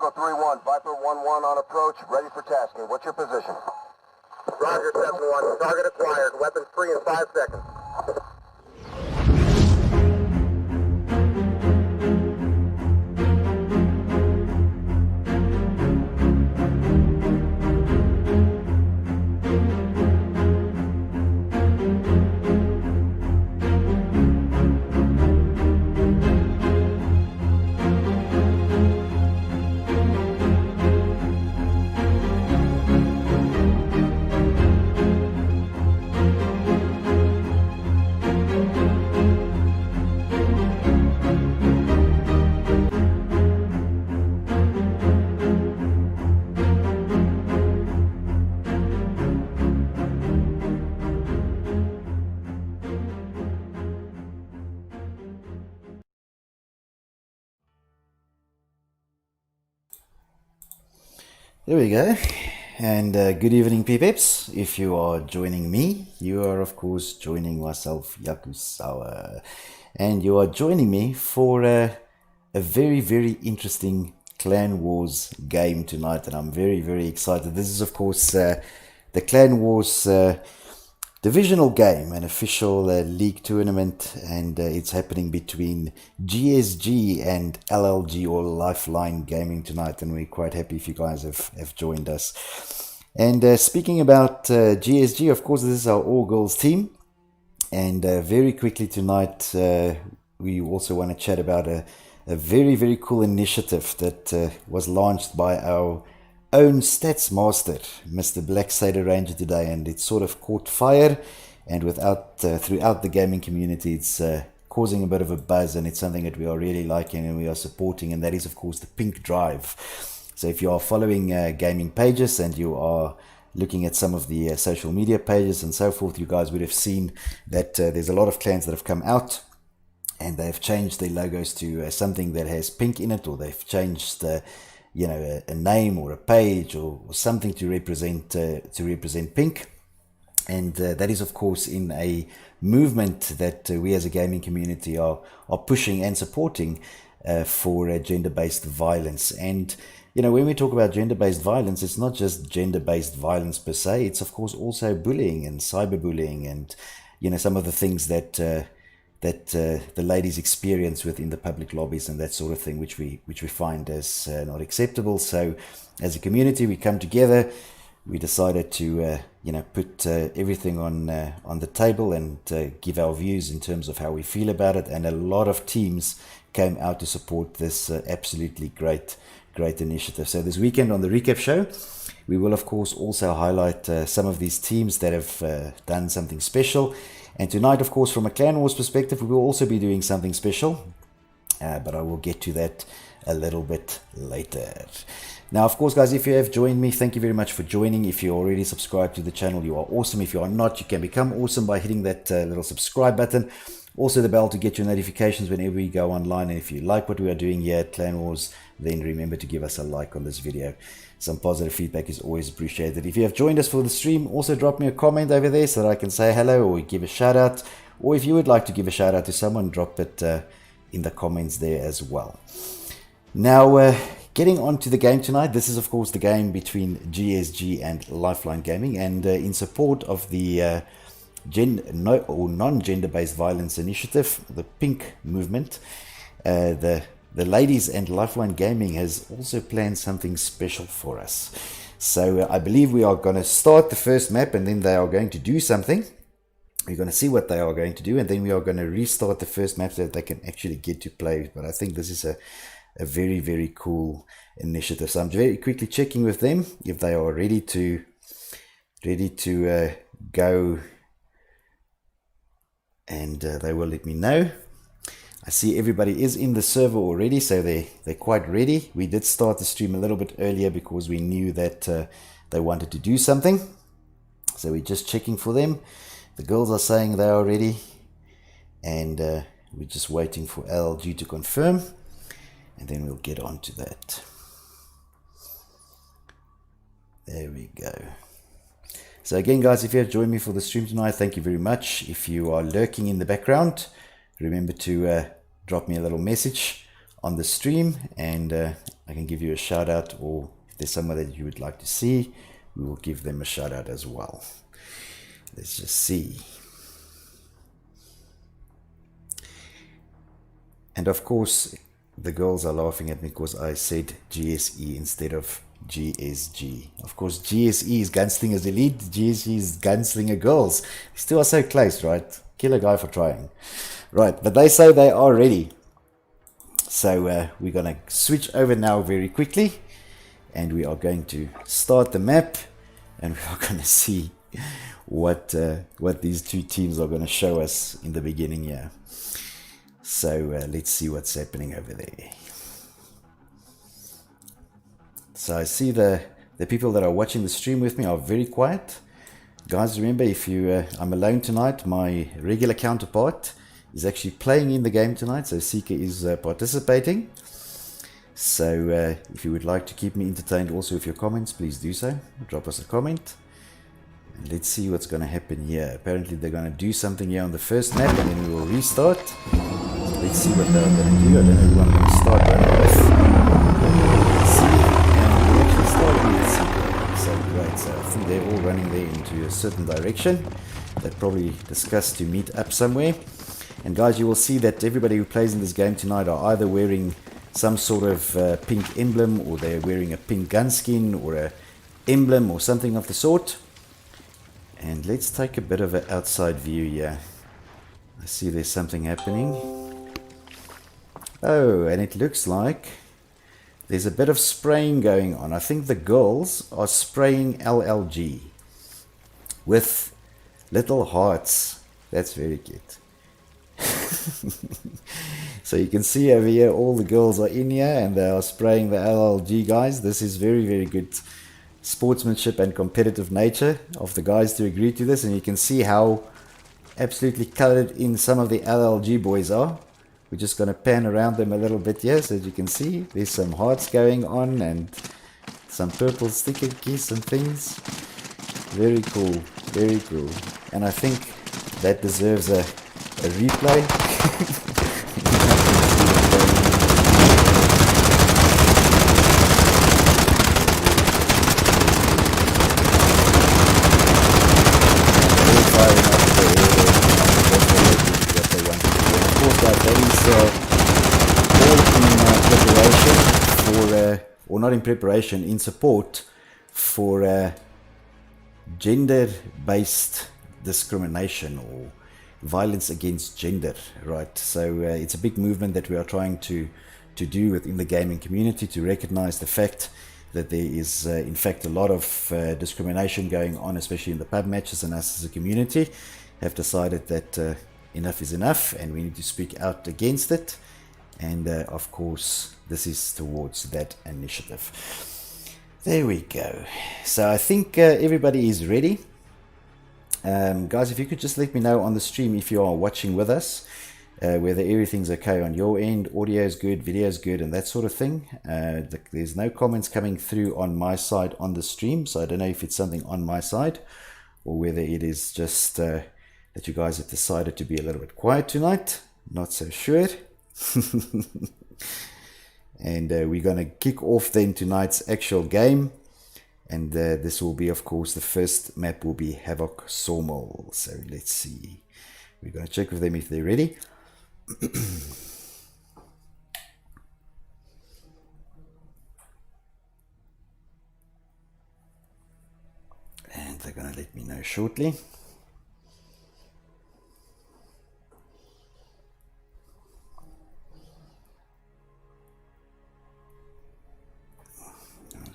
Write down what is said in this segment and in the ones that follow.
Echo 3-1, Viper 1-1 on approach, ready for tasking. What's your position? Roger, 7-1. Target acquired. Weapons free in 5 seconds. There we go. And good evening, peeps. If you are joining me, you are of course joining myself, Yakusawa, and you are joining me for a very, very interesting Clan Wars game tonight, and I'm very, very excited. This is of course the Clan Wars divisional game, an official league tournament, and it's happening between GSG and LLG, or Lifeline Gaming, tonight, and we're quite happy if you guys have joined us. And speaking about GSG, of course, this is our all-girls team, and very quickly tonight we also want to chat about a very, very cool initiative that was launched by our own stats master, Mr. Black Sailor Ranger, today, and it sort of caught fire, and throughout the gaming community it's causing a bit of a buzz, and it's something that we are really liking and we are supporting, and that is of course the pink drive. So if you are following gaming pages and you are looking at some of the social media pages and so forth, you guys would have seen that there's a lot of clans that have come out and they've changed their logos to something that has pink in it, or they've changed a name or a page or something to represent pink, and that is of course in a movement that we as a gaming community are pushing and supporting for gender-based violence. And when we talk about gender-based violence, it's not just gender-based violence per se, it's of course also bullying and cyberbullying, and some of the things that the ladies experience within the public lobbies and that sort of thing, which we find as not acceptable. So as a community, we come together, we decided to put everything on the table and give our views in terms of how we feel about it, and a lot of teams came out to support this absolutely great initiative. So this weekend on the recap show, we will of course also highlight some of these teams that have done something special. And tonight, of course, from a Clan Wars perspective, we will also be doing something special, but I will get to that a little bit later. Now, of course, guys, if you have joined me, thank you very much for joining. If you're already subscribed to the channel, you are awesome. If you are not, you can become awesome by hitting that little subscribe button. Also the bell to get your notifications whenever we go online. And if you like what we are doing here at Clan Wars, then remember to give us a like on this video. Some positive feedback is always appreciated. If you have joined us for the stream, also drop me a comment over there so that I can say hello or give a shout out. Or if you would like to give a shout out to someone, drop it in the comments there as well. Now, getting on to the game tonight, this is of course the game between GSG and Lifeline Gaming, and in support of the non-gender based violence initiative, the pink movement, the ladies and Lifeline Gaming has also planned something special for us. So I believe we are going to start the first map, and then they are going to do something. We're going to see what they are going to do, and then we are going to restart the first map so that they can actually get to play. But I think this is a very, very cool initiative. So I'm very quickly checking with them if they are ready to go, and they will let me know. I see everybody is in the server already, so they're quite ready. We did start the stream a little bit earlier because we knew that they wanted to do something. So we're just checking for them. The girls are saying they are ready, and we're just waiting for LLG to confirm, and then we'll get on to that. There we go. So again, guys, if you have joined me for the stream tonight, thank you very much. If you are lurking in the background, remember to drop me a little message on the stream, and I can give you a shout out, or if there's someone that you would like to see, we will give them a shout out as well. Let's just see. And of course, the girls are laughing at me because I said GSE instead of GSG. Of course, GSE is Gunslingers Elite, GSG is Gunslinger Girls. Still are so close, right? Kill a guy for trying. Right, but they say they are ready. So we're going to switch over now very quickly. And we are going to start the map. And we are going to see what these two teams are going to show us in the beginning here. So let's see what's happening over there. So I see the people that are watching the stream with me are very quiet. Guys, remember, if you I'm alone tonight, my regular counterpart is actually playing in the game tonight. So Seeker is participating. So if you would like to keep me entertained also with your comments, please do so. Drop us a comment. And let's see what's going to happen here. Apparently they're going to do something here on the first map and then we will restart. So let's see what they're going to do. I don't know who I'm going to start running with. Let's see. And we actually started with Seeker. So great. So I think they're all running there into a certain direction. They probably discussed to meet up somewhere. And guys, you will see that everybody who plays in this game tonight are either wearing some sort of pink emblem, or they're wearing a pink gun skin or a emblem or something of the sort. And let's take a bit of an outside view here. I see there's something happening. Oh, and it looks like there's a bit of spraying going on. I think the girls are spraying LLG with little hearts. That's very cute. So you can see over here all the girls are in here and they are spraying the LLG, guys. This is very, very good sportsmanship and competitive nature of the guys to agree to this. And you can see how absolutely colored in some of the LLG boys are. We're just going to pan around them a little bit here. So as you can see, there's some hearts going on and some purple sticker keys and things. Very cool, very cool. And I think that deserves a replay. Or not in preparation, in support for gender-based discrimination or violence against gender, right? So it's a big movement that we are trying to do within the gaming community to recognize the fact that there is in fact a lot of discrimination going on, especially in the pub matches, and us as a community have decided that enough is enough and we need to speak out against it. And of course this is towards that initiative. There we go. So I think everybody is ready. Guys, if you could just let me know on the stream if you are watching with us, whether everything's okay on your end, audio is good, video is good, and that sort of thing. There's no comments coming through on my side on the stream, so I don't know if it's something on my side or whether it is just that you guys have decided to be a little bit quiet tonight. Not so sure. And we're going to kick off then tonight's actual game. And this will be, of course, the first map will be Havoc Sawmill. So let's see. We're going to check with them if they're ready. And they're going to let me know shortly.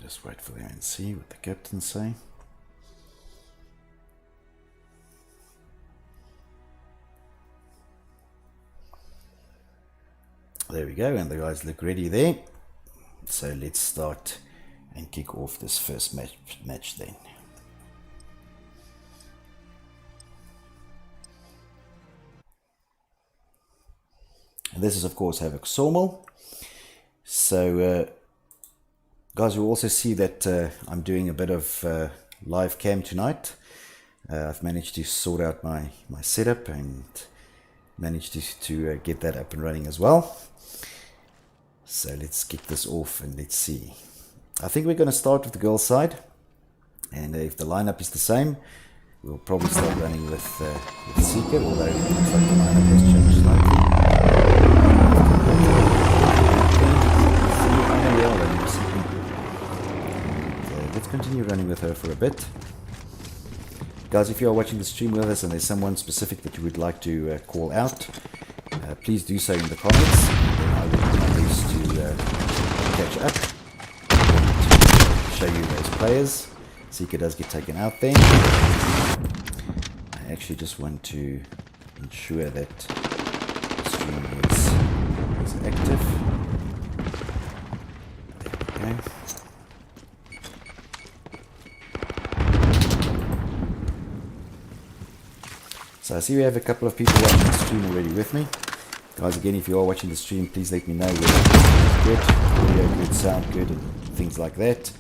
Just wait for them and see what the captains say. There we go, and the guys look ready there. So let's start and kick off this first match then. And this is of course Havoc Sawmill. So guys, you'll also see that I'm doing a bit of live cam tonight. I've managed to sort out my setup and managed to get that up and running as well. So let's kick this off and let's see. I think we're going to start with the girls' side, and if the lineup is the same, we'll probably start running with Seeker, although it looks like the lineup has changed slightly. Let's continue running with her for a bit. Guys, if you are watching the stream with us and there's someone specific that you would like to call out, please do so in the comments, and then I will do my best to catch up and show you those players. Seeker does get taken out there. I actually just want to ensure that the stream is active. There we go. So I see we have a couple of people watching the stream already with me. Guys, again, if you are watching the stream, please let me know whether it's good, audio good, sound good, and things like that.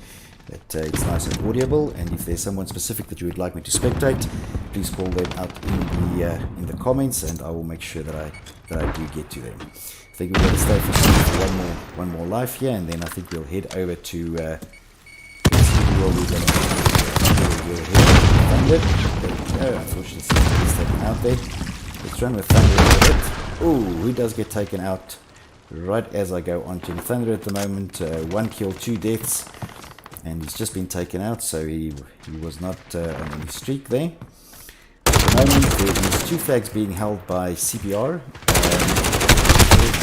That it's nice and audible. And if there's someone specific that you would like me to spectate, please call them out in the comments, and I will make sure that I do get to them. I think we're going to stay for one more live here, and then I think we'll head over to let's see where we're going to Thunder. There we go. Unfortunately, he's taken out there. Let's run with Thunder a little bit. Ooh, he does get taken out right as I go on to him. Thunder at the moment, 1 kill, 2 deaths, and he's just been taken out, so he was not on any streak there. At the moment, there is 2 flags being held by CPR. Oh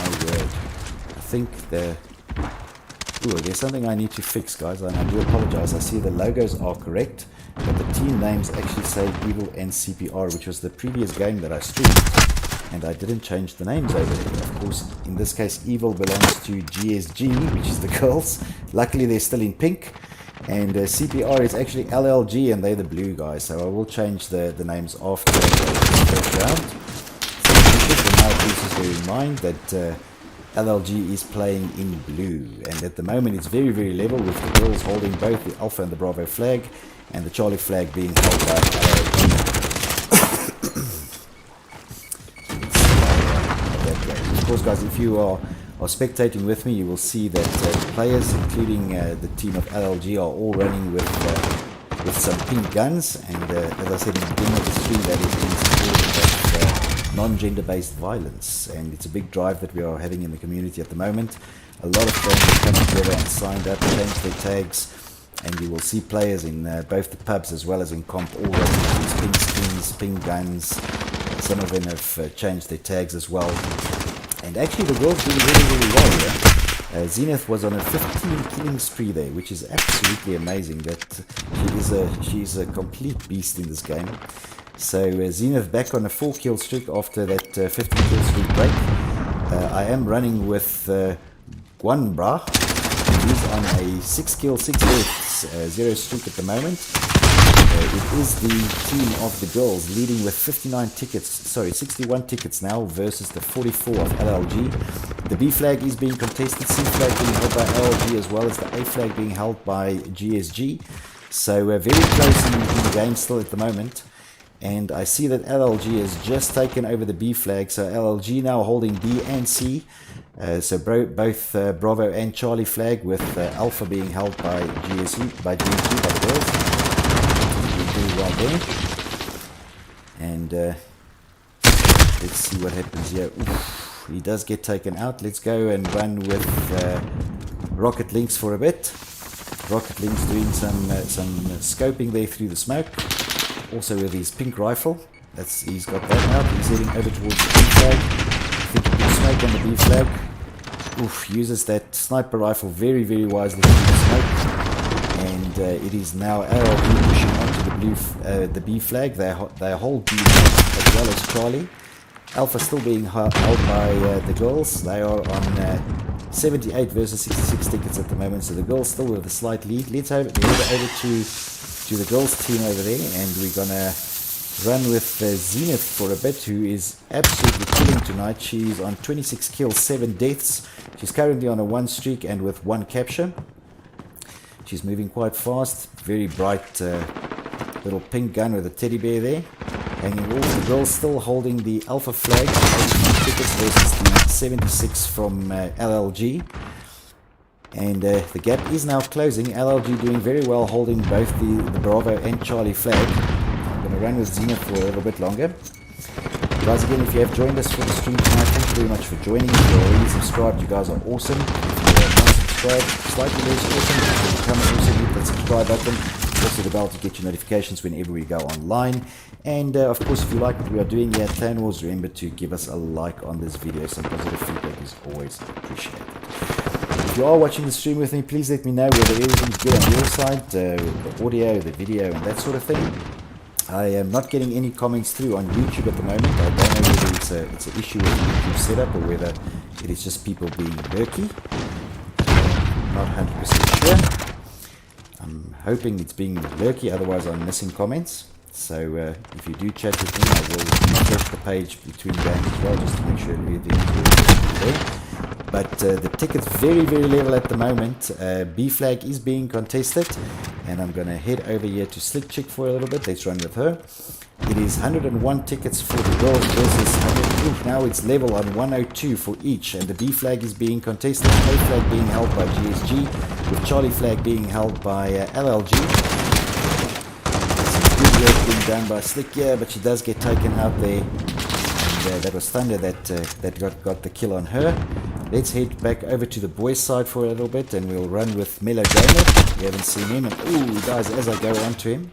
my word. I think there's something I need to fix, guys, and I do apologize. I see the logos are correct, but the team names actually say Evil and CPR, which was the previous game that I streamed, and I didn't change the names over there. Of course, in this case, Evil belongs to GSG, which is the girls. Luckily, they're still in pink, and CPR is actually LLG, and they're the blue guys, so I will change the names after the first round. So now please bear in mind that LLG is playing in blue, and at the moment it's very, very level, with the girls holding both the Alpha and the Bravo flag, and the Charlie flag being held by LLG. Of course, guys, if you are spectating with me, you will see that the players, including the team of LLG, are all running with some pink guns, and as I said in the beginning of the stream, that is in support of non-gender based violence, and it's a big drive that we are having in the community at the moment. A lot of friends have come together and signed up, changed their tags, and you will see players in both the pubs as well as in comp all running with these pink skins, pink guns. Some of them have changed their tags as well, and actually the girls doing really, really well here. Zenith was on a 15 killing spree there, which is absolutely amazing. That she's a complete beast in this game. So Zenith back on a 4 kill streak after that 15 kill streak break. I am running with Guanbra. He's on a 6 kill, 6 deaths, 0 streak at the moment. It is the team of the girls leading with 61 tickets now versus the 44 of LLG. The B flag is being contested, C flag being held by LLG, as well as the A flag being held by GSG. So we're very close in the game still at the moment. And I see that LLG has just taken over the B flag, so LLG now holding B and C. So both Bravo and Charlie flag, with Alpha being held by GSG, by the girls. Doing well there. And let's see what happens here. Oof, he does get taken out. Let's go and run with Rocket Links for a bit. Rocket Links doing some scoping there through the smoke. Also with his pink rifle. He's got that out. He's heading over towards the B flag. I think he can smoke on the B flag. Oof, uses that sniper rifle very, very wisely through the smoke. And it is now LLB pushing onto the B flag. They hold B as well as Charlie. Alpha still being held by the girls. They are on 78 versus 66 tickets at the moment, so the girls still with a slight lead. Let's head over to the girls team over there, and we're gonna run with Zenith for a bit, who is absolutely killing tonight. She's on 26 kills, 7 deaths. She's currently on a 1 streak and with 1 capture. She's moving quite fast. Very bright little pink gun with a teddy bear there. Hanging all the girls still holding the Alpha flag, 85 tickets versus the 76 from LLG. And the gap is now closing. LLG doing very well, holding both the Bravo and Charlie flag. I'm going to run with Zenith for a little bit longer. Guys, again, if you have joined us for the stream tonight, thank you very much for joining. If you're already subscribed, you guys are awesome. If you're not subscribed, slightly less awesome. You can become awesome, hit that subscribe button. Also the bell to get your notifications whenever we go online. And of course, if you like what we are doing here at Clan Wars, remember to give us a like on this video. Some positive feedback is always appreciated. If you are watching the stream with me, please let me know whether everything's good on your side, the audio, the video, and that sort of thing. I am not getting any comments through on YouTube at the moment. I don't know whether it's an issue with the YouTube setup or whether it is just people being lurky. Not 100% sure. I'm hoping it's being lurky, otherwise I'm missing comments. So if you do chat with me, I will refresh the page between games as well, just to make sure everything is there. But the ticket's very, very level at the moment. B flag is being contested, and I'm going to head over here to Slick Chick for a little bit. Let's run with her. It is 101 tickets for the girls versus 100. Now it's level on 102 for each, and the B flag is being contested. A flag being held by GSG, with Charlie flag being held by LLG. Some good work being done by Slick here, but she does get taken out there. And that was Thunder that got the kill on her. Let's head back over to the boys' side for a little bit, and we'll run with Mellow Gamer. You haven't seen him, and ooh, guys, as I go on to him.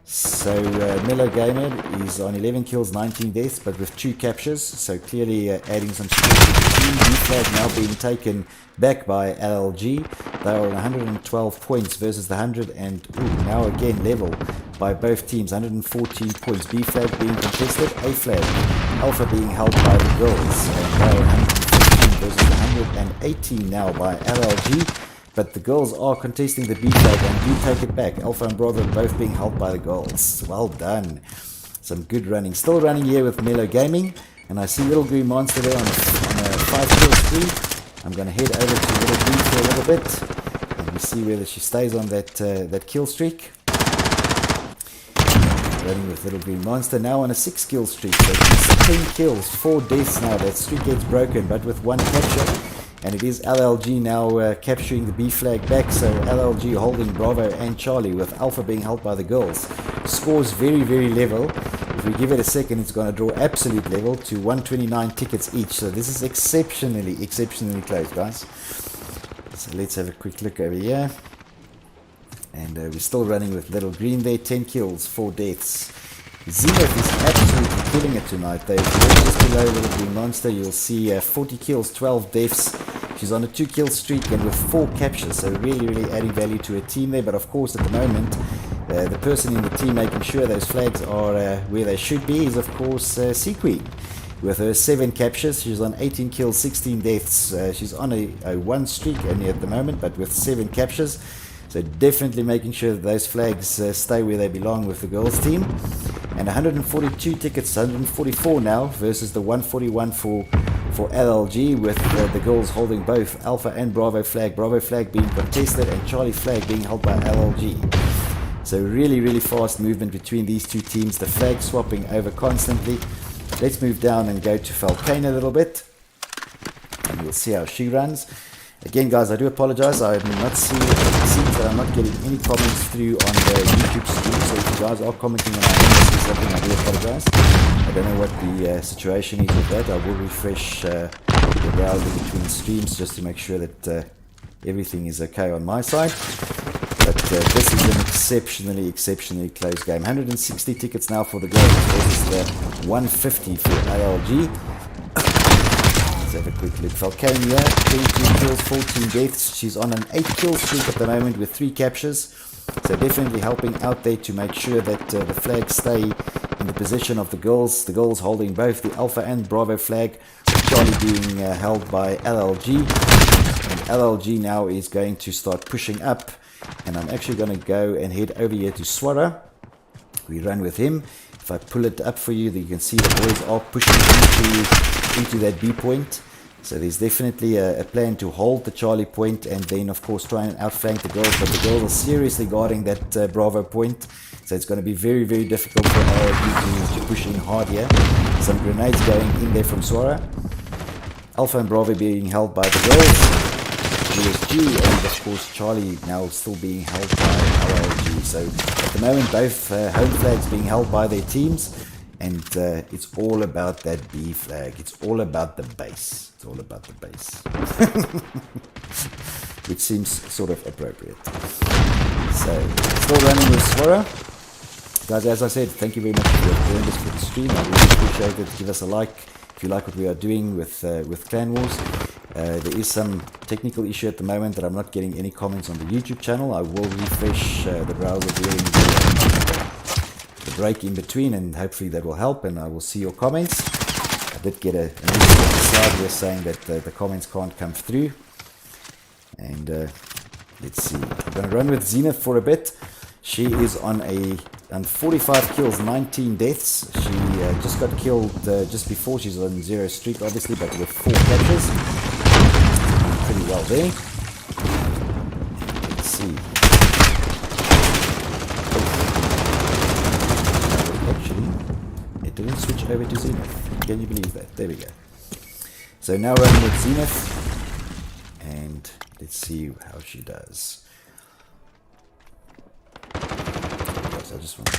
So Mellow Gamer is on 11 kills, 19 deaths, but with 2 captures. So clearly adding some skill to the team. B flag now being taken back by LLG. They are on 112 points versus the 100, and ooh, now again level by both teams, 114 points. B flag being contested, A flag, Alpha being held by the girls, and they are 115 versus 118 now by LLG. But the girls are contesting the B flag and do take it back. Alpha and Bravo both being held by the girls. Well done. Some good running. Still running here with Mellow Gaming, and I see Little Green Monster there on a 5 kill streak. I'm going to head over to Little Green for a little bit, and we see whether she stays on that kill streak. Running with Little Green Monster now on a 6 kill streak. So she's 10 kills, 4 deaths now. That streak gets broken, but with 1 capture. And it is LLG now capturing the B flag back. So LLG holding Bravo and Charlie, with Alpha being held by the girls. Scores very, very level. If we give it a second, it's going to draw absolute level to 129 tickets each. So this is exceptionally close, guys. So let's have a quick look over here. And we're still running with Little Green there. 10 kills, 4 deaths. Zenith is absolutely killing it tonight. They're just below Little Green Monster. You'll see 40 kills, 12 deaths. She's on a 2 kill streak and with 4 captures. So really adding value to her team there. But of course at the moment, the person in the team making sure those flags are where they should be is of course Sea Queen. With her 7 captures, she's on 18 kills, 16 deaths. She's on a 1 streak only at the moment, but with 7 captures. So definitely making sure that those flags stay where they belong with the girls team. And 142 tickets, 144 now versus the 141 for LLG, with the girls holding both Alpha and Bravo flag being contested and Charlie flag being held by LLG. So really fast movement between these two teams, the flag swapping over constantly. Let's move down and go to Falcane a little bit, and we'll see how she runs. Again, guys, I do apologize. I am not seeing it seems that I'm not getting any comments through on the YouTube stream. So if you guys are commenting on something, I do apologize. I don't know what the situation is with that. I will refresh the browser between streams just to make sure that everything is okay on my side. But this is an exceptionally close game. 160 tickets now for the girls versus the 150 for LLG. Let's have a quick look. Falcane here, 22 kills, 14 deaths. She's on an 8 kill streak at the moment with 3 captures. So definitely helping out there to make sure that the flags stay in the position of the girls. The girls holding both the Alpha and Bravo flag, with Charlie being held by LLG. And LLG now is going to start pushing up. And I'm actually going to go and head over here to Swara. We run with him. If I pull it up for you, you can see the boys are pushing into that B point. So there's definitely a plan to hold the Charlie point and then of course try and outflank the girls, but the girls are seriously guarding that Bravo point. So it's going to be very difficult for LLG to push in hard here. Some grenades going in there from Swara. Alpha and Bravo being held by the girls. There's GSG, and of course Charlie now still being held by LLG. So at the moment, both home flags being held by their teams, and it's all about that B flag. It's all about the base. It's all about the base. Which seems sort of appropriate. So, still running with Swara. Guys, as I said, thank you very much for joining us for the stream. I really appreciate it. Give us a like if you like what we are doing with Clan Wars. There is some technical issue at the moment that I'm not getting any comments on the YouTube channel. I will refresh the browser during the break in between, and hopefully that will help, and I will see your comments. I did get a slide here saying that the comments can't come through. And let's see. I'm going to run with Zenith for a bit. She is on 45 kills, 19 deaths. She just got killed just before. She's on 0 streak, obviously, but with 4 catches. Pretty well there. Let's see. Actually, it didn't switch over to Zenith. Can you believe that? There we go. So now running with Zenith. And let's see how she does. I just want to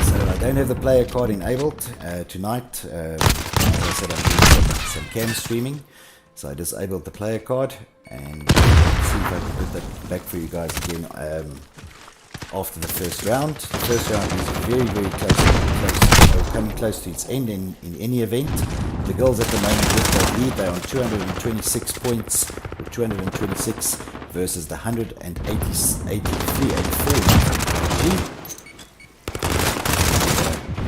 So I don't have the player card enabled tonight. As I said, I'm doing some cam streaming. So I disabled the player card, and see if I can put that back for you guys again after the first round. The first round is very, very close, coming close to its end in any event. The girls at the moment with the lead, they're on 226 points, or 226 versus the 183, 84.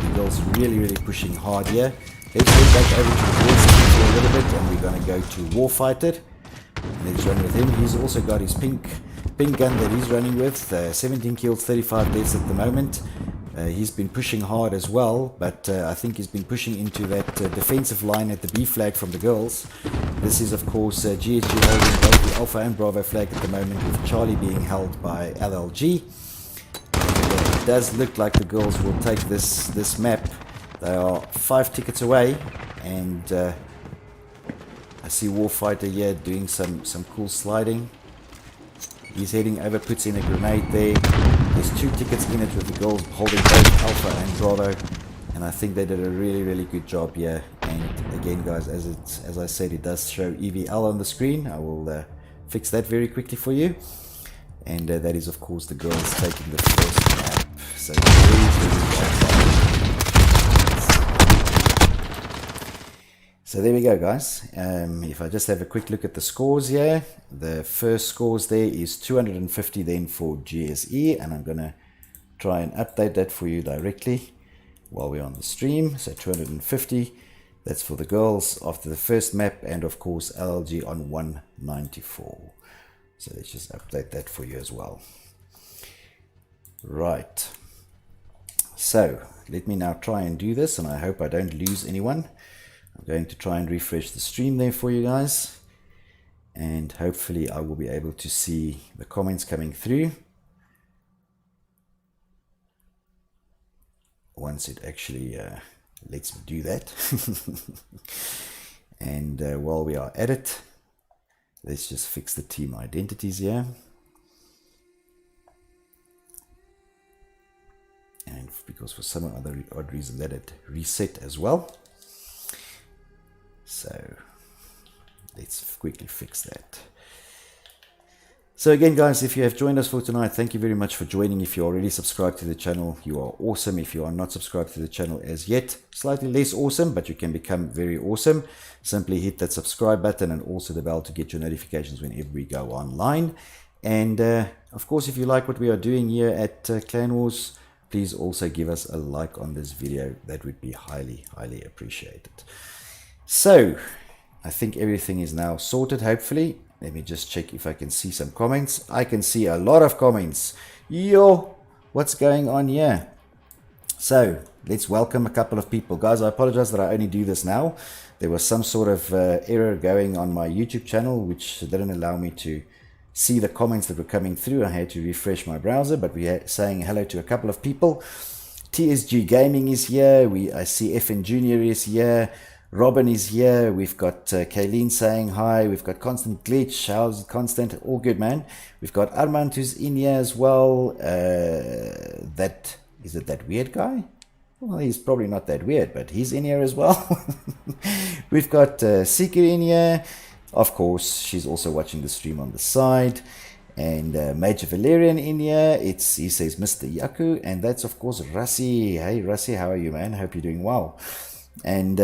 The girls really, really pushing hard here. Let's get back over to the boys for a little bit, and we're going to go to Warfighter. Let's run with him. He's also got his pink gun that he's running with, 17 kills, 35 deaths at the moment. He's been pushing hard as well, but I think he's been pushing into that defensive line at the B flag from the girls. This is of course GSG holding both the Alpha and Bravo flag at the moment, with Charlie being held by LLG. It does look like the girls will take this map. They are 5 tickets away, and I see Warfighter here doing some cool sliding. He's heading over, puts in a grenade there. There's 2 tickets in it with the girls holding both Alpha and Bravo. And I think they did a really, really good job here. And again, guys, as I said, it does show EVL on the screen. I will fix that very quickly for you. And that is, of course, the girls taking the first map. So there we go, guys. If I just have a quick look at the scores here, the first scores there is 250 then for GSE, and I'm going to try and update that for you directly while we're on the stream. So 250, that's for the girls after the first map, and of course LLG on 194. So let's just update that for you as well. Right. So let me now try and do this, and I hope I don't lose anyone. I'm going to try and refresh the stream there for you guys, and hopefully I will be able to see the comments coming through once it actually lets me do that. And while we are at it, let's just fix the team identities here. And because for some other odd reason that it reset as well. So let's quickly fix that. So again, guys, if you have joined us for tonight, thank you very much for joining. If you're already subscribed to the channel, you are awesome. If you are not subscribed to the channel as yet, slightly less awesome, but you can become very awesome. Simply hit that subscribe button and also the bell to get your notifications whenever we go online. And of course, if you like what we are doing here at Clan Wars, please also give us a like on this video. That would be highly, highly appreciated. So I think everything is now sorted, hopefully. Let me just check if I can see some comments. I can see a lot of comments. Yo, what's going on here? So let's welcome a couple of people. Guys, I apologize that I only do this now. There was some sort of error going on my YouTube channel, which didn't allow me to see the comments that were coming through. I had to refresh my browser, but we are saying hello to a couple of people. TSG Gaming is here. I see FN Junior is here. Robin is here. We've got Kayleen saying hi. We've got Constant Glitch. How's it, Constant? All good, man. We've got Armand who's in here as well. Is it that weird guy? Well, he's probably not that weird, but he's in here as well. We've got Seeker in here. Of course, she's also watching the stream on the side. And Major Valerian in here. He says Mr. Yaku. And that's, of course, Rassi. Hey, Rassi, how are you, man? Hope you're doing well. And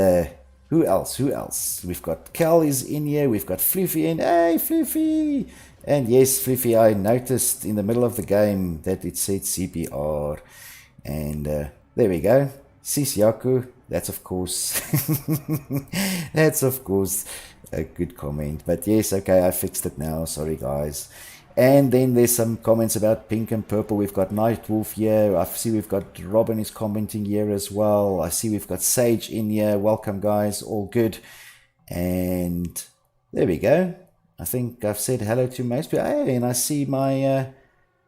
who else? We've got Cal is in here. We've got Floofy in. Hey, Floofy! And yes, Floofy, I noticed in the middle of the game that it said CPR. And there we go. Sis Yaku. That's of course a good comment. But yes, okay, I fixed it now. Sorry, guys. And then there's some comments about pink and purple. We've got Nightwolf here. I see we've got Robin is commenting here as well. I see we've got Sage in here. Welcome, guys. All good. And there we go. I think I've said hello to most people. Hey, and I see my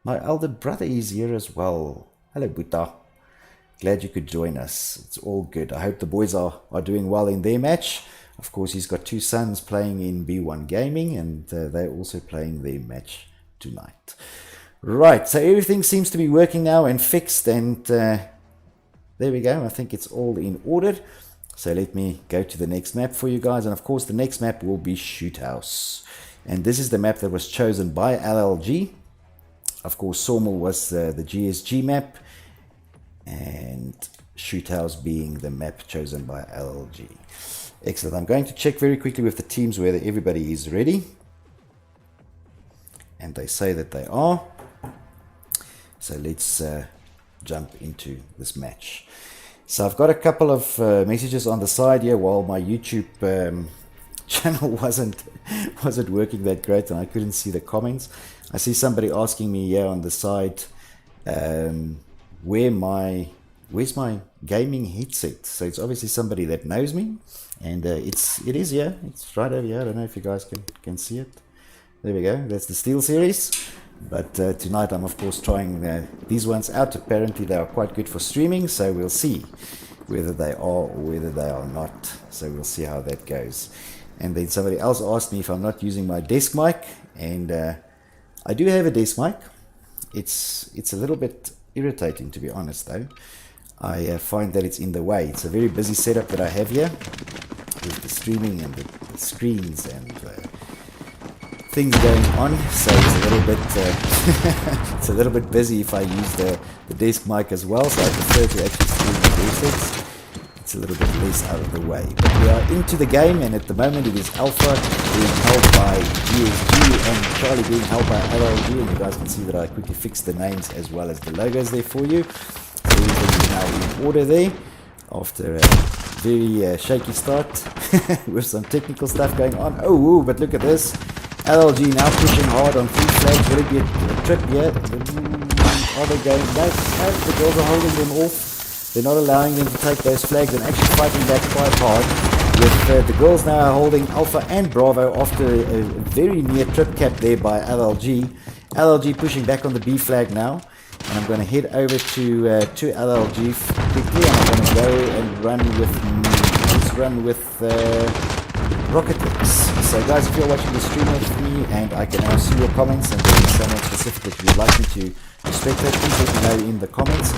elder brother is here as well. Hello, Buta. Glad you could join us. It's all good. I hope the boys are doing well in their match. Of course, he's got two sons playing in B1 Gaming, and they're also playing their match tonight. Right, so everything seems to be working now and fixed, and there we go. I think it's all in order. So let me go to the next map for you guys, and of course the next map will be Shoothouse, and this is the map that was chosen by LLG. Of course, Sawmill was the GSG map, and Shoothouse being the map chosen by LLG. Excellent. I'm going to check very quickly with the teams whether everybody is ready. And they say that they are. So let's jump into this match. So I've got a couple of messages on the side here while my YouTube channel wasn't working that great and I couldn't see the comments. I see somebody asking me here on the side where's my gaming headset. So it's obviously somebody that knows me, and it is here. It's right over here. I don't know if you guys can see it. There we go. That's the Steel series. But tonight I'm of course trying these ones out. Apparently they are quite good for streaming, so we'll see whether they are or whether they are not. So we'll see how that goes. And then somebody else asked me if I'm not using my desk mic, and I do have a desk mic. It's a little bit irritating, to be honest, though. I find that it's in the way. It's a very busy setup that I have here with the streaming and the screens and things going on, so it's a little bit busy if I use the desk mic as well. So I prefer to actually stream the headsets. It's a little bit less out of the way. But we are into the game, and at the moment it is Alpha being held by GSG and Charlie being held by LLG, and you guys can see that I quickly fixed the names as well as the logos there for you. So everything is now in order there after a very shaky start with some technical stuff going on. Oh, but look at this. LLG now pushing hard on 3 flags. Will it be a trip here? Are they going? No, the girls are holding them off. They're not allowing them to take those flags and actually fighting back quite hard. With the girls now holding Alpha and Bravo after a very near trip cap there by LLG. LLG pushing back on the B flag now. And I'm going to head over to LLG quickly, and I'm going to go and run with Rocket Leagues. So guys, if you're watching the stream with me and I can now see your comments and there is someone specific that you'd like me to spectate, please let me know in the comments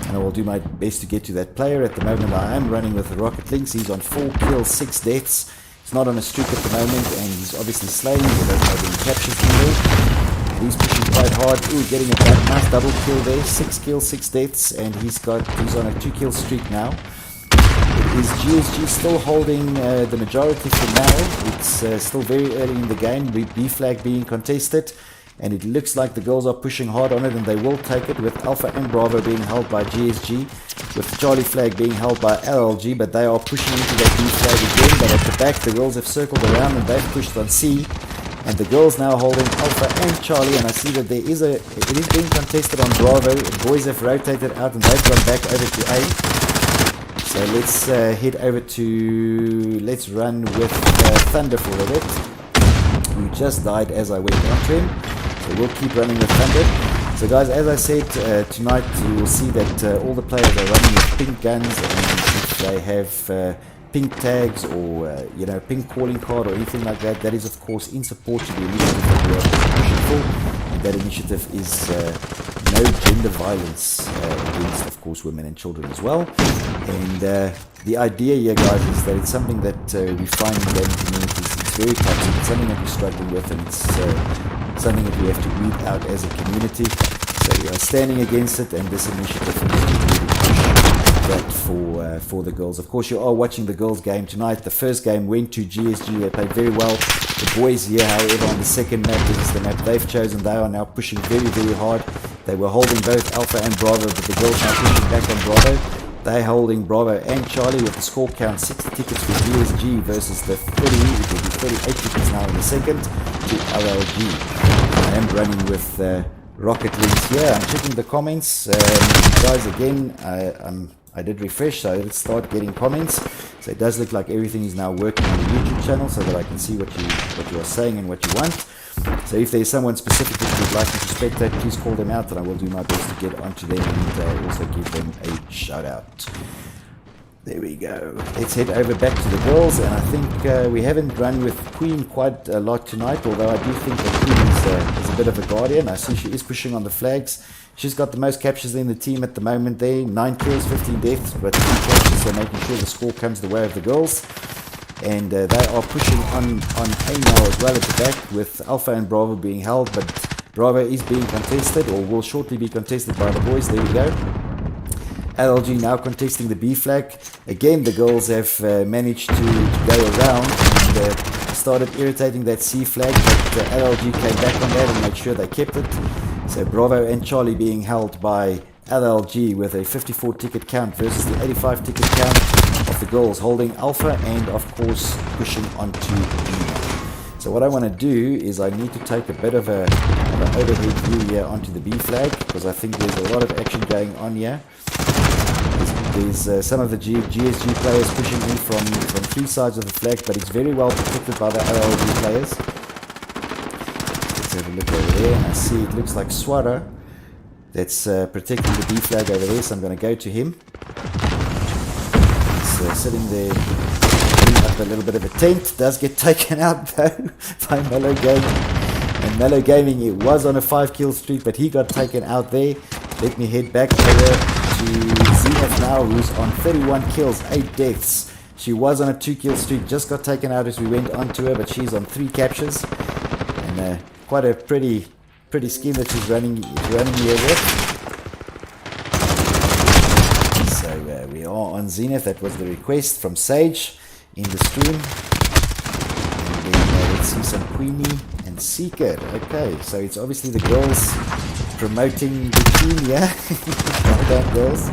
and I will do my best to get to that player. At the moment I am running with Rocket Leagues. He's on 4 kills, 6 deaths. He's not on a streak at the moment and he's obviously slaying. He doesn't have any captures in there. He's pushing quite hard. Ooh, getting a nice double kill there. 6 kills, 6 deaths, and he's on a 2 kill streak now. Is GSG still holding the majority for now? It's still very early in the game. B flag being contested, and it looks like the girls are pushing hard on it, and they will take it, with Alpha and Bravo being held by GSG, with Charlie flag being held by LLG, but they are pushing into that B flag again. But at the back, the girls have circled around and they've pushed on C. And the girls now holding Alpha and Charlie, and I see that it is being contested on Bravo. The boys have rotated out and they've gone back over to A. So let's head over to, let's run with Thunder for a bit. who just died as I went onto him. So we'll keep running with Thunder. So guys, as I said, tonight you will see that all the players are running with pink guns, and if they have pink tags or pink calling card or anything like that, that is of course in support to the initiative that we are pushing for, and that initiative is no gender violence against of course women and children as well. And the idea here, guys, is that it's something that we find in gaming communities. It's very toxic, it's something that we're struggling with, and it's something that we have to weed out as a community. So we are standing against it, and this initiative is really push that for the girls. Of course, you are watching the girls' game tonight. The first game went to GSG. They played very well. The boys here, however, on the second map, this is the map they've chosen. They are now pushing very, very hard. They were holding both Alpha and Bravo, but the girls now pushing back on Bravo. They're holding Bravo and Charlie with the score count 60 tickets for GSG versus the 30, it will be 38 tickets now in the second to LLG. I am running with rocket wings here. I'm checking the comments. Guys, again, I did refresh, so let's start getting comments. So it does look like everything is now working on the YouTube channel so that I can see what you are saying and what you want. So if there's someone specific that you would like me to spectate, please call them out and I will do my best to get onto them and also give them a shout out. There we go. Let's head over back to the girls, and I think we haven't run with Queen quite a lot tonight, although I do think that Queen is a bit of a guardian. I see she is pushing on the flags. She's got the most captures in the team at the moment there. 9 kills, 15 deaths, but 3 captures, so making sure the score comes the way of the girls. And they are pushing on A now as well at the back, with Alpha and Bravo being held, but Bravo is being contested, or will shortly be contested by the boys. There we go. LLG now contesting the B flag. Again, the girls have managed to go around and started irritating that C flag, but LLG came back on that and made sure they kept it. So Bravo and Charlie being held by LLG with a 54 ticket count versus the 85 ticket count of the girls holding Alpha and of course pushing onto B. So what I want to do is I need to take a bit of an overhead view here onto the B flag, because I think there's a lot of action going on here. There's some of the GSG players pushing in from 3 sides of the flag, but it's very well protected by the LLG players. Let's have a look over there, and I see it looks like Swara that's protecting the B flag over there, so I'm going to go to him. He's sitting there putting up a little bit of a tent. Does get taken out though by Mellow Gaming. And Mellow Gaming, it was on a 5 kill streak, but he got taken out there. Let me head back over to Zenith now, who's on 31 kills, 8 deaths. She was on a 2 kill streak, just got taken out as we went onto her, but she's on 3 captures. And quite a pretty scheme that she's running here with. So we are on Zenith. That was the request from Sage in the stream. And then let's see some Queenie and Seeker. Okay, so it's obviously the girls promoting the team, yeah? Well done, girls.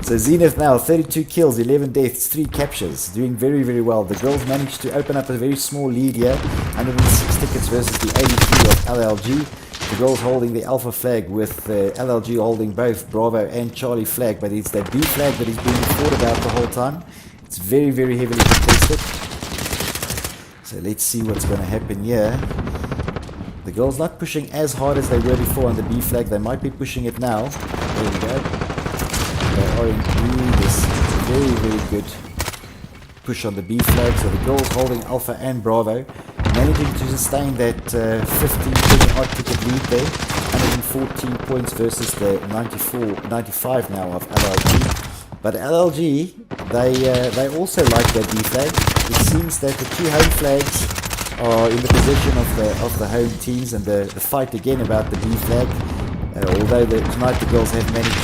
So Zenith now, 32 kills, 11 deaths, 3 captures, doing very, very well. The girls managed to open up a very small lead here, 106 tickets versus the 83 of LLG. The girls holding the Alpha flag, with LLG holding both Bravo and Charlie flag, but it's that B flag that is being fought about the whole time. It's very, very heavily contested. So let's see what's going to happen here. The girls not pushing as hard as they were before on the B flag. They might be pushing it now. There we go. They are indeed this very, very good push on the B flag. So the girls holding Alpha and Bravo, managing to sustain that 15 odd ticket lead there. 114 points versus the 95 now of LLG. But LLG, they also like their B flag. It seems that the 2 home flags are in the possession of the home teams, and the fight again about the B flag. Although tonight the girls have managed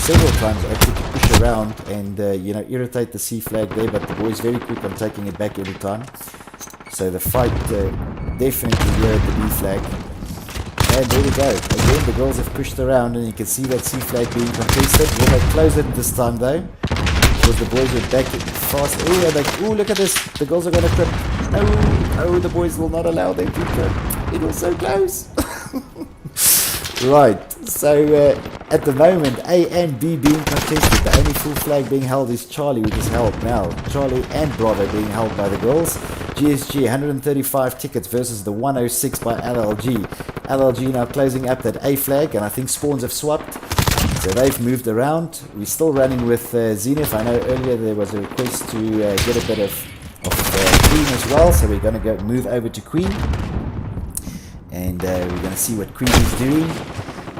several times actually to push around and irritate the C flag there, but the boys very quick on taking it back every time. So the fight definitely here at the B flag. And there we go. Again, the girls have pushed around, and you can see that C flag being contested. Will they close it this time though? Because the boys were back fast. Oh, look at this. The girls are going to trip. Oh, the boys will not allow them to trip. It was so close. Right, so At the moment, A and B being contested. The only full flag being held is Charlie, which is held now. Charlie and Bravo being held by the girls. GSG 135 tickets versus the 106 by LLG. LLG now closing up that A flag, and I think spawns have swapped. So they've moved around. We're still running with Zenith. I know earlier there was a request to get a bit of Queen as well, so we're going to go move over to Queen. And we're going to see what Queen is doing.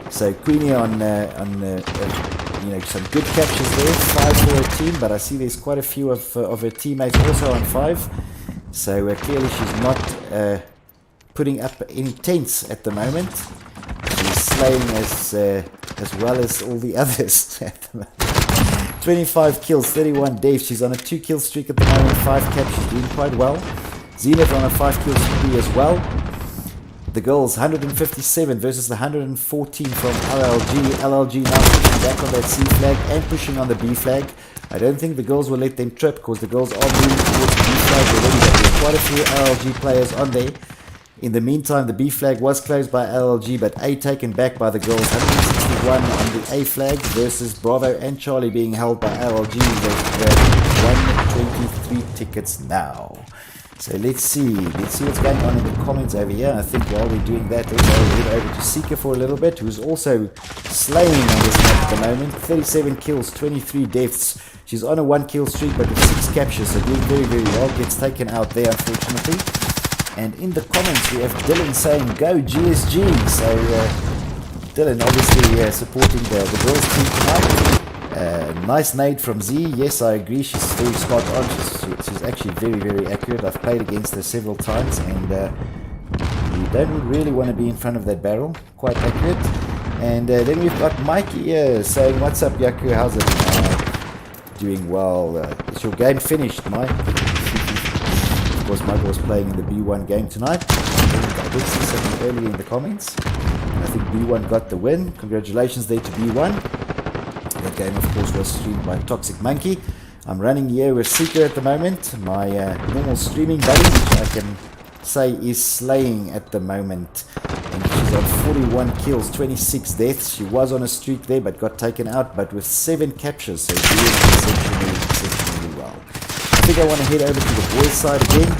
So Queenie on you know, some good catches there, 5 for her team, but I see there's quite a few of her teammates also on 5. So clearly she's not putting up any tents at the moment. She's slaying as well as all the others at the moment. 25 kills, 31 deaths. She's on a 2 kill streak at the moment, 5 captures, doing quite well. Zenith on a 5 kill streak as well. The girls 157 versus the 114 from LLG. LLG now pushing back on that C flag and pushing on the B flag. I don't think the girls will let them trip because the girls are moving towards the B flag already, but there's quite a few LLG players on there. In the meantime, the B flag was closed by LLG, but A taken back by the girls. 161 on the A flag versus Bravo and Charlie being held by LLG. They've 123 tickets now. So let's see what's going on in the comments over here. I think while we're doing that, let's head over to Seeker for a little bit, who's also slaying on this map at the moment. 37 kills, 23 deaths. She's on a 1 kill streak, but with 6 captures, so doing very, very well. Gets taken out there, unfortunately. And in the comments, we have Dylan saying, go GSG. So Dylan obviously supporting the girls team tonight. Nice nade from Z. Yes, I agree. She's very spot on. She's actually very, very accurate. I've played against her several times, and you don't really want to be in front of that barrel. Quite accurate. And then we've got Mikey here saying, what's up, Yaku? How's it? Doing well. Is your game finished, Mike? Of course, Michael was playing in the B1 game tonight. I did see something earlier in the comments. And I think B1 got the win. Congratulations there to B1. That game, of course, was streamed by Toxic Monkey. I'm running here with Seeker at the moment, my normal streaming buddy, which I can say is slaying at the moment. And she's on 41 kills, 26 deaths. She was on a streak there, but got taken out, but with 7 captures, so doing exceptionally well. I think I want to head over to the boys' side again.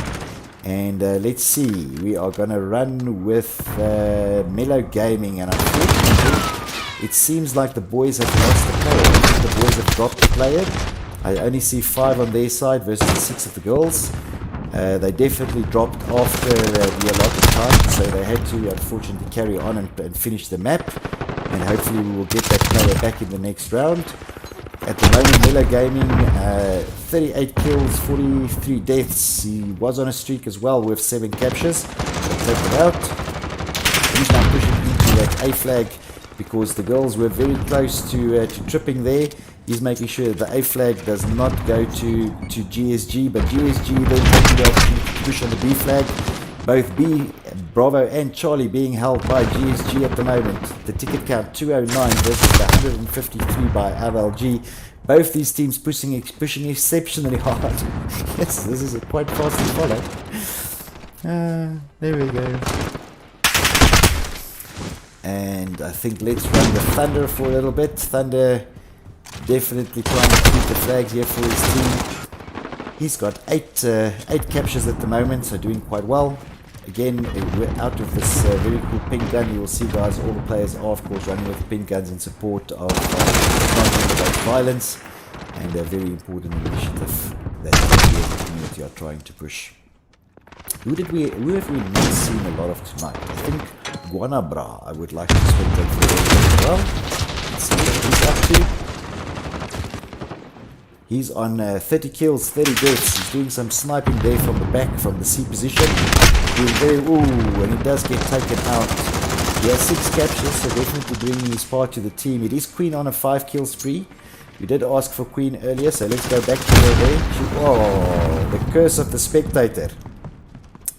And let's see, we are going to run with Mellow Gaming, and unfortunately, it seems like the boys have lost the player. The boys have dropped the player. I only see 5 on their side versus the 6 of the girls. They definitely dropped after the allotted time, so they had to unfortunately carry on and finish the map. And hopefully we will get that player back in the next round. At the moment, Mellow Gaming, 38 kills, 43 deaths. He was on a streak as well with 7 captures. They'll take it out. He's now pushing into that A flag, because the girls were very close to tripping there. He's making sure that the A flag does not go to GSG, but GSG then taking the opportunity to push on the B flag. Both B, Bravo and Charlie being held by GSG at the moment. The ticket count 209 versus the 153 by LLG. Both these teams pushing exceptionally hard. Yes, this is quite fast to follow. There we go. And I think let's run the Thunder for a little bit. Thunder definitely trying to keep the flags here for his team. He's got 8 captures at the moment, so doing quite well. Again, we're out of this very cool pink gun. You will see, guys, all the players are, of course, running with pink guns in support of non-violent violence, and a very important initiative that we as a community are trying to push. Who have we not seen a lot of tonight? I think Guanabra, I would like to spectate for as well. Let's see what he's up to. He's on 30 kills, 30 deaths. He's doing some sniping there from the back, from the C position. Doing very, and he does get taken out. He has 6 captures, so definitely bringing his part to the team. It is Queen on a 5 kill spree. We did ask for Queen earlier, so let's go back to her there. The curse of the spectator.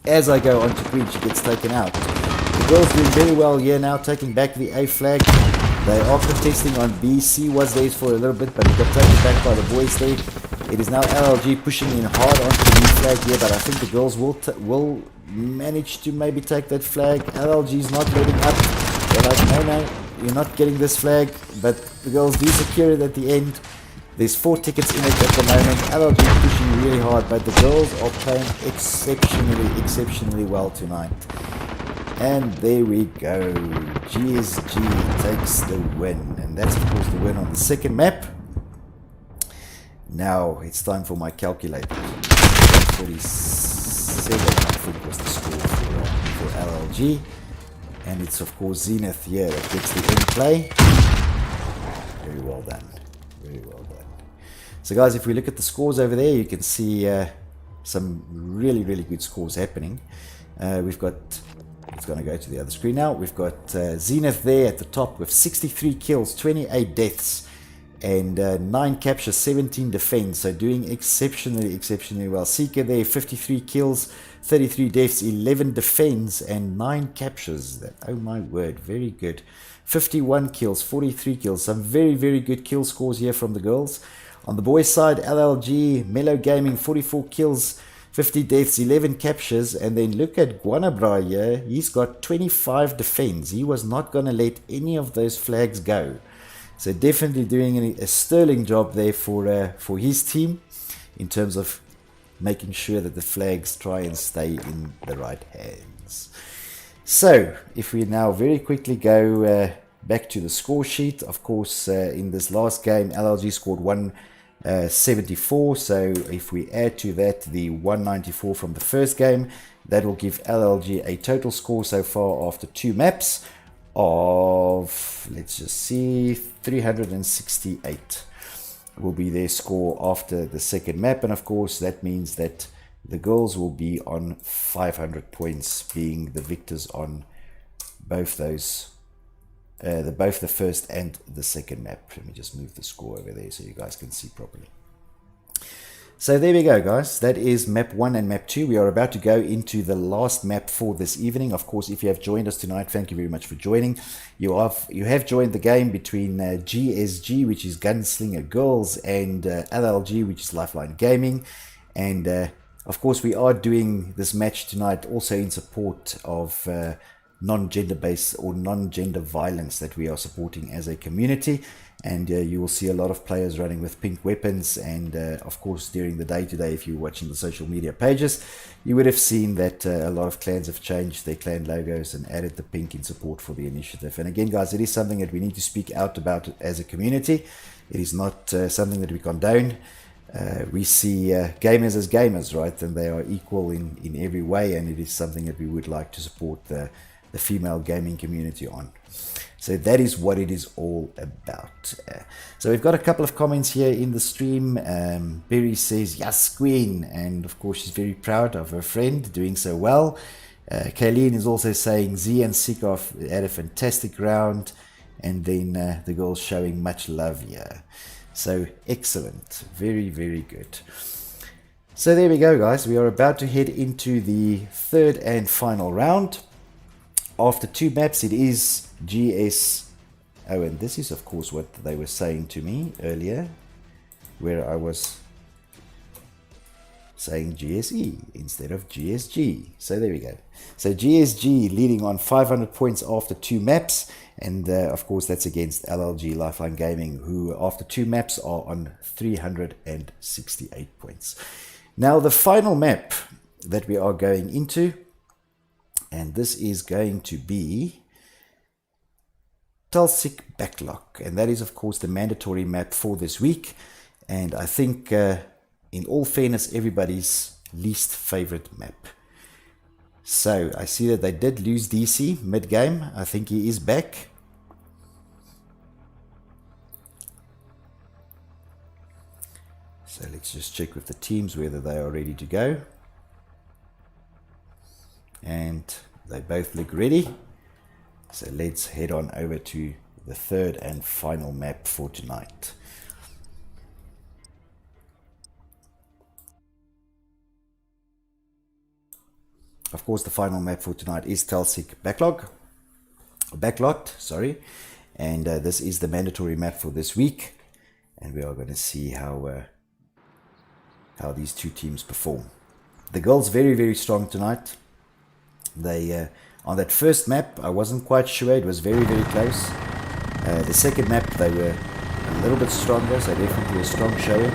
As I go on to Queen, she gets taken out. The girls doing very well here now, taking back the A flag. They are contesting on B. C was theirs for a little bit, but it got taken back by the boys there. It is now LLG pushing in hard onto the B flag here, but I think the girls will manage to maybe take that flag. LLG is not letting up. They're like, no, you're not getting this flag, but the girls do secure it at the end. There's 4 tickets in it at the moment. LLG pushing really hard, but the girls are playing exceptionally well tonight. And there we go. GSG takes the win. And that's, of course, the win on the second map. Now, it's time for my calculator. 47, I think, was the score for LLG. And it's, of course, Zenith here that gets the end play. Very well done. Very well done. So, guys, if we look at the scores over there, you can see some really good scores happening. We've got... It's going to go to the other screen now. We've got Zenith there at the top with 63 kills, 28 deaths, and 9 captures, 17 defense. So doing exceptionally well. Seeker there, 53 kills, 33 deaths, 11 defense, and 9 captures. Oh my word, very good. 51 kills, 43 kills. Some very good kill scores here from the girls. On the boys' side, LLG, Mellow Gaming, 44 kills, 50 deaths, 11 captures, and then look at Guanabra here. He's got 25 defense. He was not going to let any of those flags go. So definitely doing a sterling job there for his team in terms of making sure that the flags try and stay in the right hands. So if we now very quickly go back to the score sheet, of course, in this last game, LLG scored 174. So if we add to that the 194 from the first game, that will give LLG a total score so far after 2 maps of, let's just see, 368 will be their score after the second map. And of course that means that the girls will be on 500 points, being the victors on both those both the first and the second map. Let me just move the score over there so you guys can see properly. So there we go, guys. That is map 1 and map 2. We are about to go into the last map for this evening. Of course, if you have joined us tonight, thank you very much for joining. You have joined the game between GSG, which is Gunslinger Girls, and LLG, which is Lifeline Gaming. And of course, we are doing this match tonight also in support of non-gender based or non-gender violence that we are supporting as a community. And you will see a lot of players running with pink weapons. And of course, during the day today, if you're watching the social media pages, you would have seen that a lot of clans have changed their clan logos and added the pink in support for the initiative. And again, guys, it is something that we need to speak out about as a community. It is not something that we condone. We see gamers as gamers, right? And they are equal in every way. And it is something that we would like to support the female gaming community on. So that is what it is all about. So we've got a couple of comments here in the stream. Berry says, yes, Queen. And of course, she's very proud of her friend doing so well. Kayleen is also saying Z and Sikov had a fantastic round. And then the girls showing much love here. So excellent. Very good. So there we go, guys. We are about to head into the third and final round. After 2 maps, it is GS. Oh, and this is, of course, what they were saying to me earlier, where I was saying GSE instead of GSG. So there we go. So GSG leading on 500 points after 2 maps. And, of course, that's against LLG Lifeline Gaming, who after 2 maps are on 368 points. Now, the final map that we are going into, and this is going to be Tulsik Backlot, and that is of course the mandatory map for this week, and I think in all fairness everybody's least favorite map. So I see that they did lose DC mid-game. I think he is back. So let's just check with the teams whether they are ready to go. And they both look ready. So let's head on over to the third and final map for tonight. Of course, the final map for tonight is Tulsik Backlot, sorry. And this is the mandatory map for this week. And we are going to see how these two teams perform. The girls very strong tonight. They on that first map, I wasn't quite sure. It was very close. The second map they were a little bit stronger, so definitely a strong showing.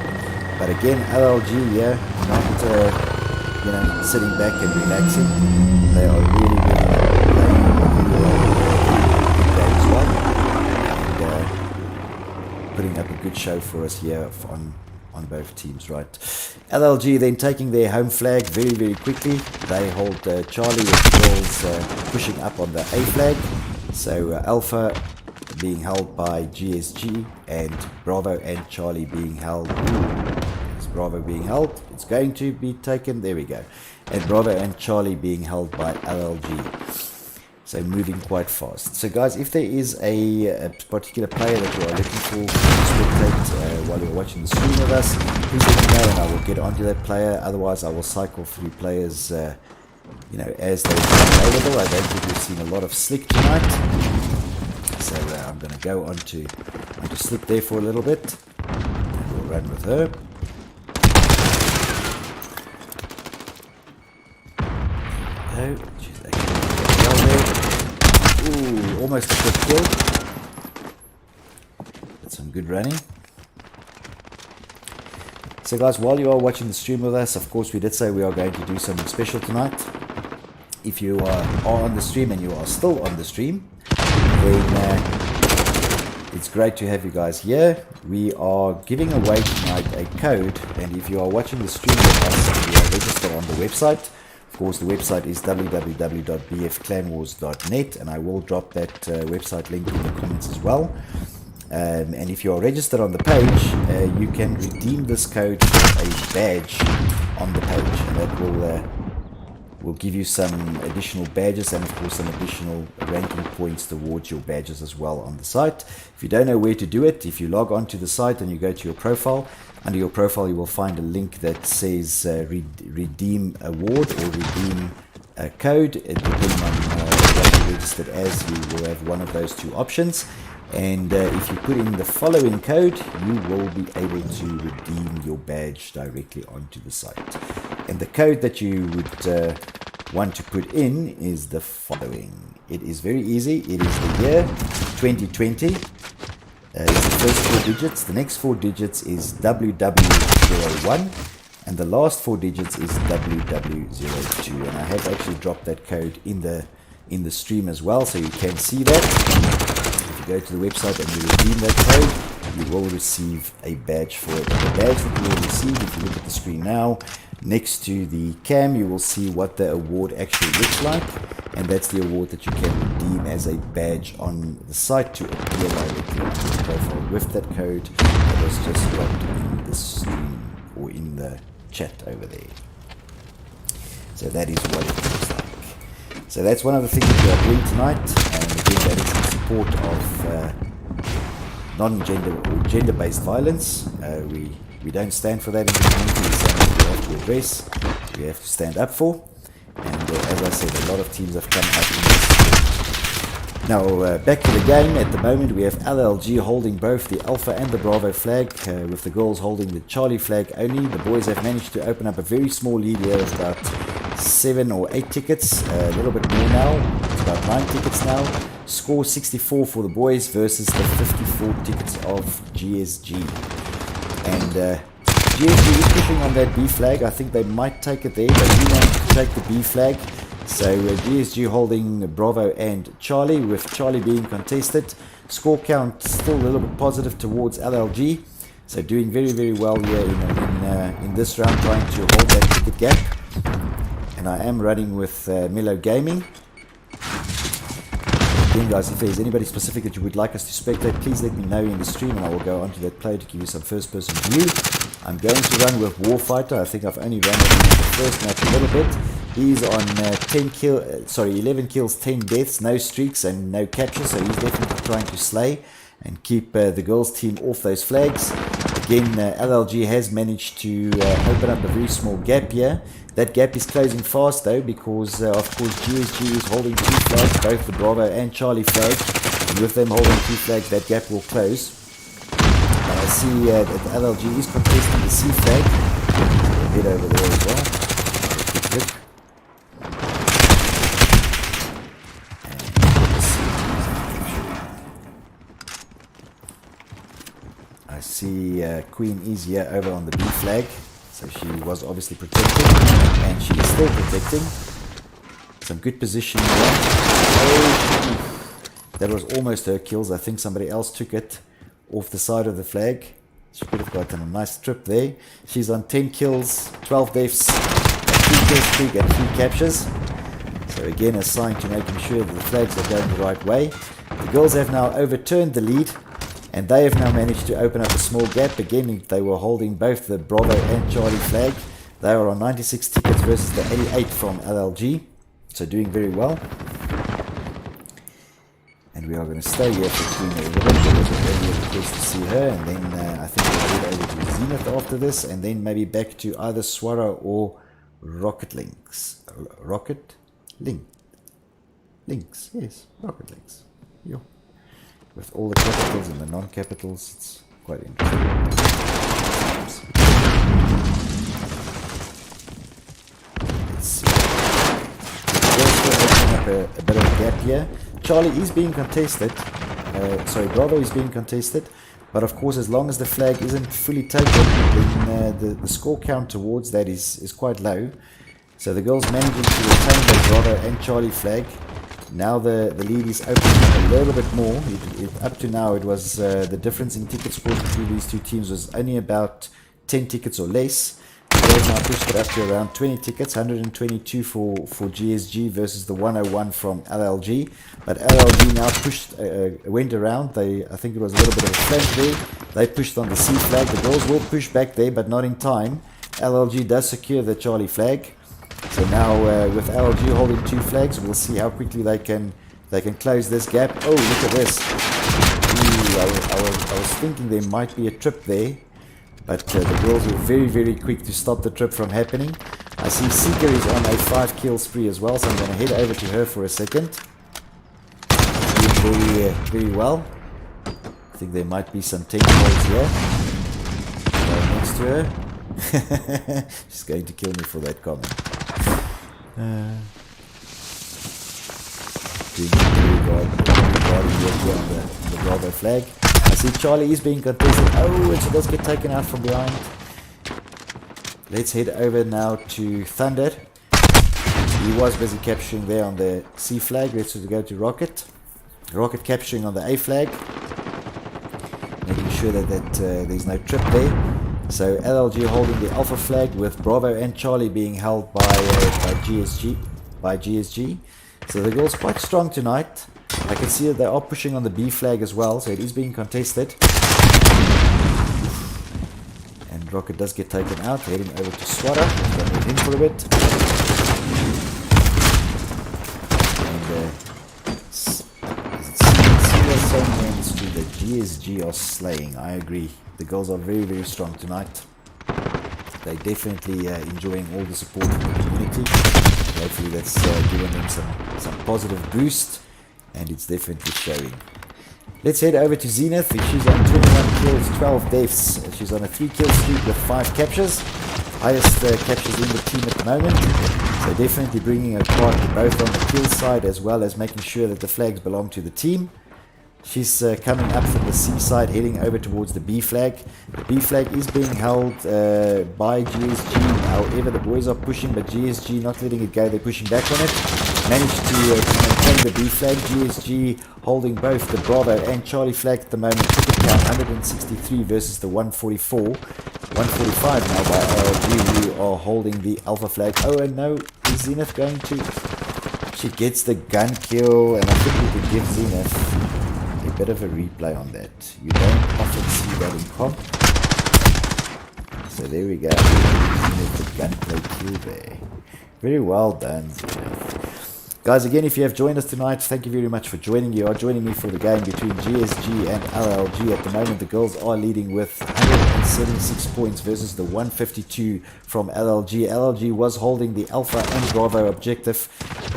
But again, LLG, yeah, not sitting back and relaxing. They are really playing good games well, and putting up a good show for us here on both teams, right? LLG then taking their home flag very quickly. They hold Charlie with the girls pushing up on the A flag. So Alpha being held by GSG and Bravo and Charlie being held. Is Bravo being held? It's going to be taken. There we go. And Bravo and Charlie being held by LLG. So moving quite fast. So guys, if there is a particular player that you are looking for to spectate while you're watching the stream with us, please let me know and I will get onto that player. Otherwise I will cycle through players as they become available. I don't think we've seen a lot of Slick tonight. So I'm going to go onto Slick there for a little bit. And we'll run with her. There we go. She's actually well there. Ooh, almost a quick kill. That's some good running. So guys, while you are watching the stream with us, of course we did say we are going to do something special tonight. If you are on the stream and you are still on the stream, then it's great to have you guys here. We are giving away tonight a code, and if you are watching the stream with us and you are registered on the website, of course the website is www.bfclanwars.net, and I will drop that website link in the comments as well. And if you are registered on the page, you can redeem this code for a badge on the page, and that will give you some additional badges and of course some additional ranking points towards your badges as well on the site. If you don't know where to do it, if you log on to the site and you go to your profile, under your profile you will find a link that says redeem award or redeem code. Depending on what you're registered as, you will have one of those two options. And if you put in the following code, you will be able to redeem your badge directly onto the site. And the code that you would want to put in is the following. It is very easy. It is the year 2020. It's the first 4 digits. The next 4 digits is WW01. And the last 4 digits is WW02. And I have actually dropped that code in the stream as well, so you can see that. If you go to the website and you redeem that code, you will receive a badge for it. And the badge that you will receive, if you look at the screen now, next to the cam, you will see what the award actually looks like, and that's the award that you can redeem as a badge on the site to appear directly on your profile with that code that was just dropped in the stream or in the chat over there. So that is what it looks like. So that's one of the things that we are doing tonight, and again that is in support of non-gender or gender-based violence. We don't stand for that in the community. It's something we have to address, we have to stand up for, and as I said, a lot of teams have come up in this. Now back to the game. At the moment we have LLG holding both the Alpha and the Bravo flag, with the girls holding the Charlie flag only. The boys have managed to open up a very small lead here of about 7 or 8 tickets, a little bit more now. It's about 9 tickets now. Score 64 for the boys versus the 54 tickets of GSG. And GSG is pushing on that B flag. I think they might take it there. They do want to take the B flag. So GSG holding Bravo and Charlie, with Charlie being contested. Score count still a little bit positive towards LLG. So doing very well here in this round, trying to hold that ticket gap. And I am running with Milo Gaming. Again guys, if there's anybody specific that you would like us to spectate, please let me know in the stream and I will go onto that player to give you some first person view. I'm going to run with Warfighter. I think I've only run with him in the first match a little bit. He's on 11 kills, 10 deaths, no streaks and no captures, so he's definitely trying to slay and keep the girls team off those flags. Again, LLG has managed to open up a very small gap here. That gap is closing fast though, because of course GSG is holding 2 flags, both the Bravo and Charlie flag, and with them holding 2 flags that gap will close. And I see that LLG is contesting the C flag. We'll head over there as well. Quick look. see Queen is here over on the B flag. So she was obviously protecting, and she is still protecting. Some good positioning there. Oh, that was almost her kills. I think somebody else took it off the side of the flag. She could have gotten a nice trip there. She's on 10 kills, 12 deaths, 3 kill streak and 3 captures. So again, a sign to making sure that the flags are going the right way. The girls have now overturned the lead, and they have now managed to open up a small gap. Again, they were holding both the Bravo and Charlie flag. They are on 96 tickets versus the 88 from LLG. So doing very well. And we are going to stay here for Queen a little bit. A little bit earlier because to see her. And then I think we'll head over to Zenith after this. And then maybe back to either Swara or Rocket Links. Rocket Link. Links. Yes, Rocket Links. Yeah. With all the capitals and the non-capitals, it's quite interesting. Let's see. We'll open up a bit of a gap here. Charlie is being contested. Bravo is being contested. But of course, as long as the flag isn't fully taken, then the score count towards that is quite low. So the girls managing to retain the Bravo and Charlie flag. Now the lead is opening up a little bit more. Up to now, it was the difference in ticket scores between these two teams was only about 10 tickets or less. They've now pushed it up to around 20 tickets, 122 for GSG versus the 101 from LLG. But LLG now went around. I think it was a little bit of a flank there. They pushed on the C flag. The girls will push back there, but not in time. LLG does secure the Charlie flag. So now with LLG holding 2 flags, we'll see how quickly they can close this gap. Oh, look at this. Ooh, I was thinking there might be a trip there. But the girls were very, very quick to stop the trip from happening. I see Seeker is on a 5 kill spree as well, so I'm going to head over to her for a second. Doing very, very well. I think there might be some 10 kills here. Right next to her. She's going to kill me for that comment. Doing very well here on the Bravo flag. I see Charlie is being contested. Oh, and she does get taken out from behind. Let's head over now to Thunder. He was busy capturing there on the C flag. Let's go to Rocket. Rocket capturing on the A flag. Making sure that there's no trip there. So LLG holding the Alpha flag with Bravo and Charlie being held by GSG. So the girls quite strong tonight. I can see that they are pushing on the B flag as well, so it is being contested. And Rocket does get taken out, heading over to Swara. He's going to move in for a bit. And see somewhere in the street that GSG are slaying. I agree. The girls are very, very strong tonight. They're definitely enjoying all the support from the community. Hopefully that's giving them some positive boost. And it's definitely showing. Let's head over to Zenith. She's on 21 kills, 12 deaths. She's on a 3 kill streak with 5 captures. Highest captures in the team at the moment. So definitely bringing a part both on the kill side as well as making sure that the flags belong to the team. She's coming up from the C side, heading over towards the B flag. The B flag is being held by GSG. However, the boys are pushing, but GSG not letting it go. They're pushing back on it. Managed to maintain the B flag. GSG holding both the Bravo and Charlie flag at the moment. Ticket count 163 versus the 144. 145 now by LLG, who are holding the Alpha flag. Oh, and no, is Zenith going to... She gets the gun kill, and I think we could give Zenith a bit of a replay on that. You don't often see that in comp. So there we go. The gunplay kill there. Very well done, Zenith. Guys, again, if you have joined us tonight, thank you very much for joining. You are joining me for the game between GSG and LLG. At the moment, the girls are leading with 176 points versus the 152 from LLG. LLG was holding the Alpha and Bravo objective,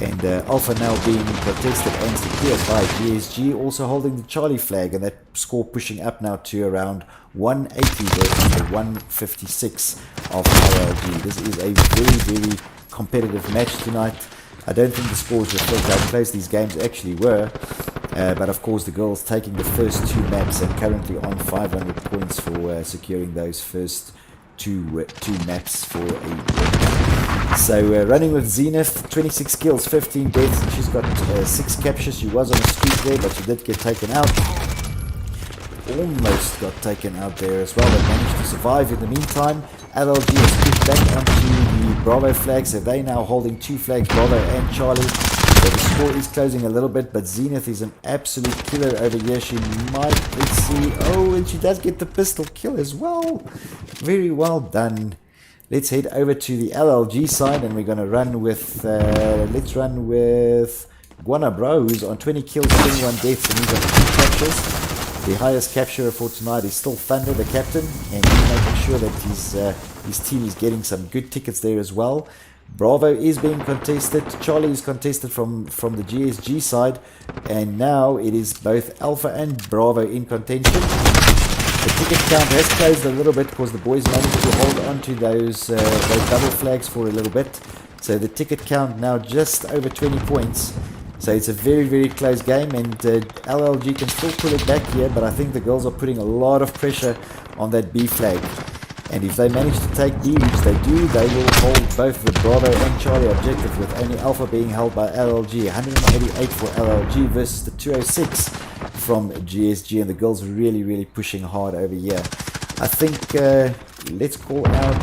and Alpha now being contested and secured by GSG, also holding the Charlie flag, and that score pushing up now to around 180 versus the 156 of LLG. This is a very, very competitive match tonight. I don't think the scores reflect how close these games actually were. But of course the girls taking the first 2 maps and currently on 500 points for securing those first two maps for a win. So running with Zenith, 26 kills, 15 deaths, and she's got 6 captures. She was on a streak there, but she did get taken out. Almost got taken out there as well, but managed to survive in the meantime. LLG has pushed back onto the Bravo flag, so they're now holding 2 flags, Bravo and Charlie. So the score is closing a little bit, but Zenith is an absolute killer over here. She might, let's see, oh, and she does get the pistol kill as well. Very well done. Let's head over to the LLG side, and we're going to run with, let's run with Guana Bro, who's on 20 kills, 21 deaths, and he's on 2 captures. The highest capturer for tonight is still Thunder, the captain, and he's making sure that his team is getting some good tickets there as well. Bravo is being contested. Charlie is contested from the GSG side, and now it is both Alpha and Bravo in contention. The ticket count has closed a little bit because the boys managed to hold on to those double flags for a little bit. So the ticket count now just over 20 points. So it's a very, very close game, and LLG can still pull it back here, but I think the girls are putting a lot of pressure on that B flag. And if they manage to take B, which they do, they will hold both the Bravo and Charlie objective, with only Alpha being held by LLG. 188 for LLG versus the 206 from GSG, and the girls are really, really pushing hard over here. I think, let's call out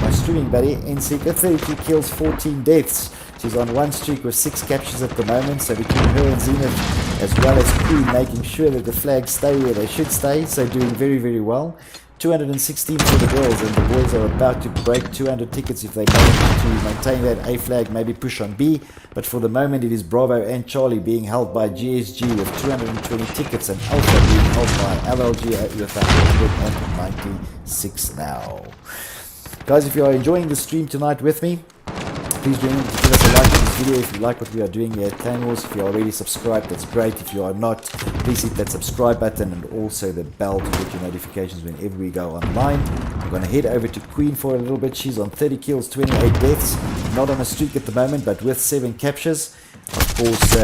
my streaming buddy, Nsika, 32 kills, 14 deaths. She's on 1 streak with 6 captures at the moment, so between her and Zenith, as well as Queen, making sure that the flags stay where they should stay, so doing very, very well. 216 for the girls, and the boys are about to break 200 tickets if they manage to maintain that A flag, maybe push on B. But for the moment, it is Bravo and Charlie being held by GSG with 220 tickets, and Alpha being held by LLG with 196 now. Guys, if you are enjoying the stream tonight with me, please remember to give us a like on this video if you like what we are doing here at Clan Wars. If you are already subscribed, that's great. If you are not, please hit that subscribe button and also the bell to get your notifications whenever we go online. I'm going to head over to Queen for a little bit. She's on 30 kills, 28 deaths. Not on a streak at the moment, but with 7 captures. Of course,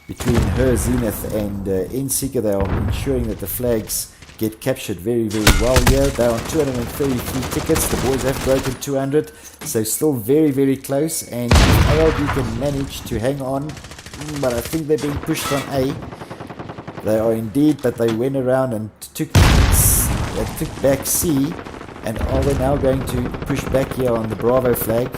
between her, Zenith, and Nseeker, they are ensuring that the flags get captured very, very well here. They're on 233 tickets. The boys have broken 200, so still very, very close. And ALG can manage to hang on, but I think they're being pushed on A. They are indeed, but they went around and took back C. And are they now going to push back here on the Bravo flag?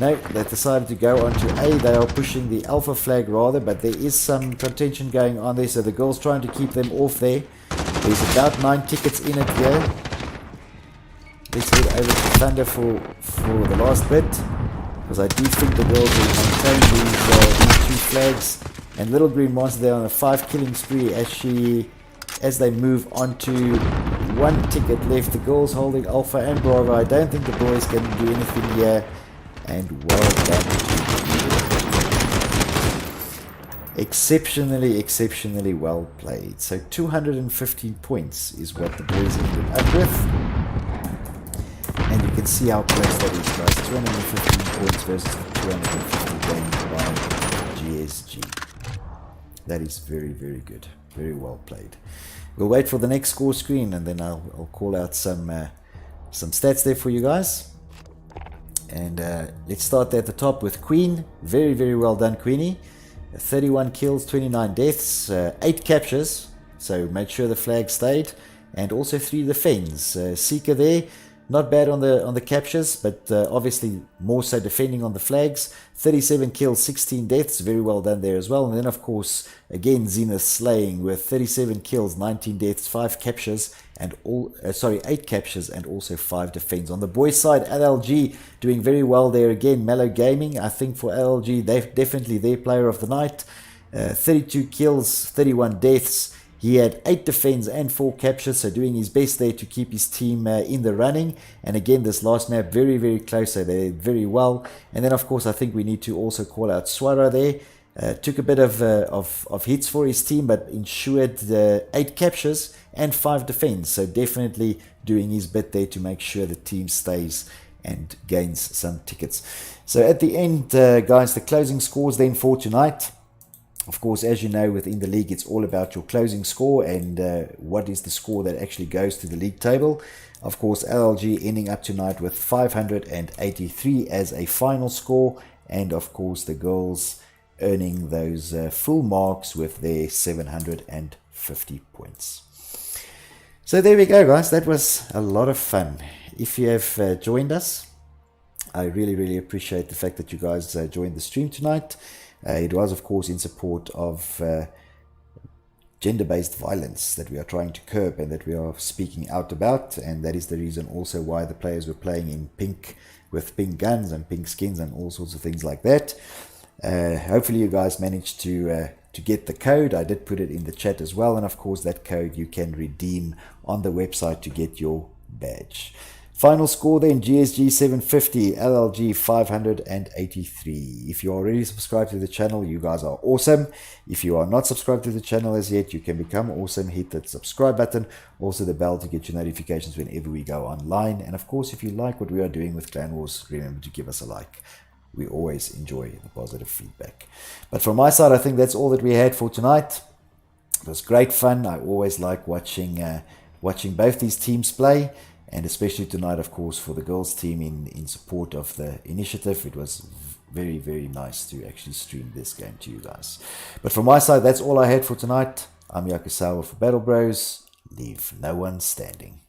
No, they decided to go on to A. They are pushing the Alpha flag rather, but there is some contention going on there, so the girls trying to keep them off there. There's about 9 tickets in it here. Let's head over to Thunder for the last bit, because I do think the girls will maintain these 2 flags. And Little Green Monster there on a 5 killing spree as they move on to 1 ticket left. The girls holding Alpha and Bravo. I don't think the boys can do anything here. And well done to exceptionally well played. So 215 points is what the boys ended up with. And you can see how close that is, guys. 215 points versus 250 gained by GSG. That is very, very good. Very well played. We'll wait for the next score screen, and then I'll call out some stats there for you guys. And let's start there at the top with Queen. Very, very well done, Queenie. 31 kills, 29 deaths, 8 captures. So make sure the flag stayed. And also 3 defends. Seeker there, not bad on the captures, but obviously more so defending on the flags. 37 kills, 16 deaths. Very well done there as well. And then, of course, again, Zenith slaying with 37 kills, 19 deaths, 5 captures, and 8 captures and also 5 defends. On the boys' side, LLG doing very well there again. Mellow Gaming, I think for LLG, they're definitely their player of the night. 32 kills, 31 deaths. He had 8 defends and 4 captures, so doing his best there to keep his team in the running. And again, this last map, very, very close, so they did very well. And then, of course, I think we need to also call out Swara there. Took a bit of hits for his team, but ensured 8 captures and 5 defends. So definitely doing his bit there to make sure the team stays and gains some tickets. So at the end, guys, the closing scores then for tonight. Of course, as you know, within the league, it's all about your closing score and what is the score that actually goes to the league table. Of course, LLG ending up tonight with 583 as a final score, and of course the girls earning those full marks with their 750 points. So there we go, guys. That was a lot of fun. If you have joined us, I really appreciate the fact that you guys joined the stream tonight. It was, of course, in support of gender-based violence that we are trying to curb and that we are speaking out about, and that is the reason also why the players were playing in pink with pink guns and pink skins and all sorts of things like that. Hopefully you guys managed to get the code. I did put it in the chat as well, and of course that code you can redeem on the website to get your badge. Final score then, GSG 750, LLG 583. If you're already subscribed to the channel, you guys are awesome. If you are not subscribed to the channel as yet, you can become awesome. Hit that subscribe button, also the bell to get your notifications whenever we go online. And of course, if you like what we are doing with Clan Wars, remember to give us a like. We always enjoy the positive feedback. But from my side, I think that's all that we had for tonight. It was great fun. I always like watching both these teams play. And especially tonight, of course, for the girls team in support of the initiative. It was very nice to actually stream this game to you guys. But from my side, that's all I had for tonight. I'm Yakusawa for Battle Bros. Leave no one standing.